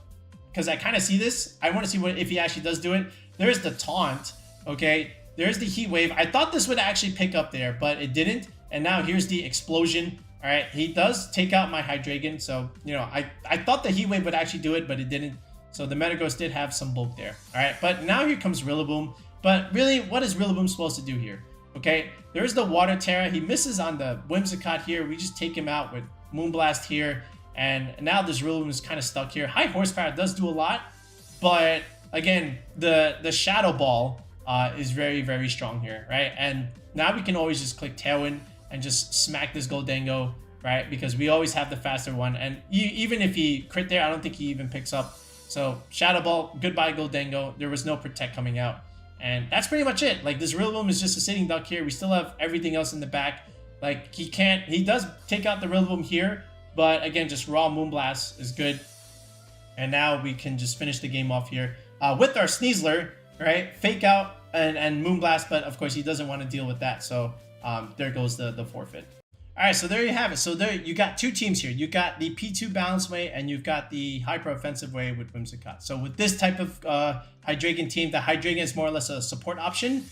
A: because I kind of see this. I want to see if he actually does do it. There's the Taunt, okay? There's the Heat Wave. I thought this would actually pick up there, but it didn't. And now here's the Explosion. All right, he does take out my Hydreigon, so, you know, I thought the Heat Wave would actually do it, but it didn't. So the Metagross did have some bulk there. All right, but now here comes Rillaboom. But really, what is Rillaboom supposed to do here? Okay, there's the Water Terra. He misses on the Whimsicott here. We just take him out with Moonblast here. And now this Rillaboom is kind of stuck here. High Horsepower does do a lot, but again, the Shadow Ball is very, very strong here, right? And now we can always just click Tailwind and just smack this Gholdengo, right? Because we always have the faster one. And even if he crit there, I don't think he even picks up. So Shadow Ball, goodbye Gholdengo. There was no Protect coming out. And that's pretty much it. Like, this Rillaboom is just a sitting duck here. We still have everything else in the back. Like, he does take out the Rillaboom here. But again, just raw Moonblast is good. And now we can just finish the game off here with our Sneasler, right? Fake out and Moonblast, but of course he doesn't want to deal with that. So there goes the forfeit. All right, so there you have it. So there you got two teams here. You got the P2 Balance way and you've got the Hyper Offensive way with Whimsicott. So with this type of Hydreigon team, the Hydreigon is more or less a support option.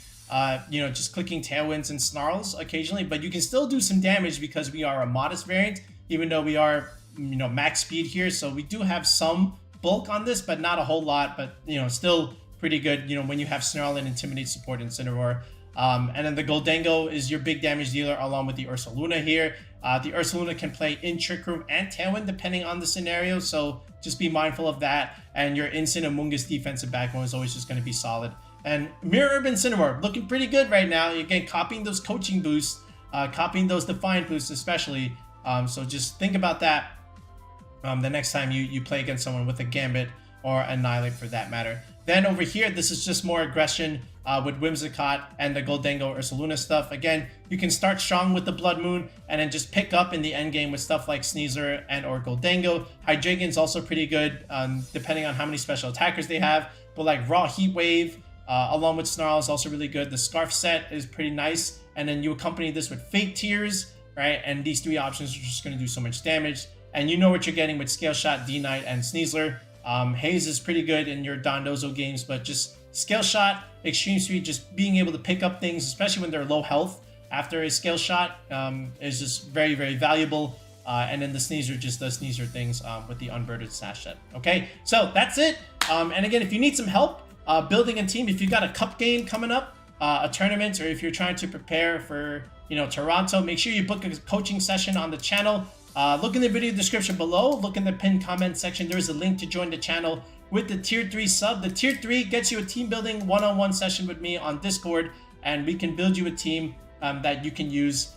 A: You know, just clicking Tailwinds and Snarls occasionally, but you can still do some damage because we are a modest variant, even though we are, you know, max speed here. So we do have some bulk on this, but not a whole lot, but, you know, still pretty good, you know, when you have Snarl and Intimidate support Incineroar. And then the Gholdengo is your big damage dealer along with the Ursaluna here. The Ursaluna can play in Trick Room and Tailwind depending on the scenario, so just be mindful of that. And your Incin and Mungus defensive backbone is always just going to be solid. And Mirror Urban Incineroar looking pretty good right now. Again, copying those coaching boosts, copying those Defiant boosts especially. So just think about that the next time you play against someone with a Gambit or Annihilate for that matter. Then over here, this is just more aggression with Whimsicott and the Gholdengo Ursaluna stuff. Again, you can start strong with the Blood Moon and then just pick up in the end game with stuff like Sneasler and or Gholdengo. Hydreigon's also pretty good depending on how many special attackers they have. But like Raw Heat Wave along with Snarl is also really good. The Scarf set is pretty nice. And then you accompany this with Fake Tears, right? And these three options are just going to do so much damage. And you know what you're getting with Scale Shot, D-Knight, and Sneasler. Haze is pretty good in your Dondozo games, but just Scale Shot, Extreme Speed, just being able to pick up things, especially when they're low health after a Scale Shot, is just very, very valuable. And then the Sneasler just does Sneasler things with the Unburdened Sash set. Okay, so that's it. And again, if you need some help building a team, if you got a cup game coming up, a tournament, or if you're trying to prepare for, you know, Toronto, make sure you book a coaching session on the channel. Look in the video description below. Look in the pinned comment section. There is a link to join the channel with the tier 3 sub. The tier 3 gets you a team building one-on-one session with me on Discord, and we can build you a team that you can use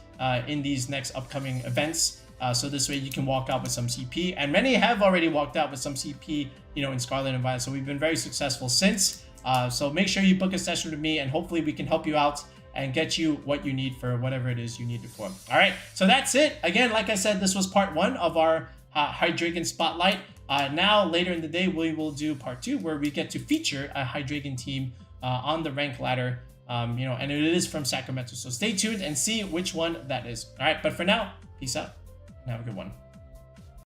A: in these next upcoming events. So this way you can walk out with some CP, and many have already walked out with some CP, you know, in Scarlet and Violet. So we've been very successful since. So make sure you book a session with me, and hopefully we can help you out and get you what you need for whatever it is you need it for. All right, so that's it. Again, like I said, this was part 1 of our Hydreigon Spotlight. Now, later in the day, we will do part 2, where we get to feature a Hydreigon team on the rank ladder, you know, and it is from Sacramento. So stay tuned and see which one that is. All right, but for now, peace out and have a good one.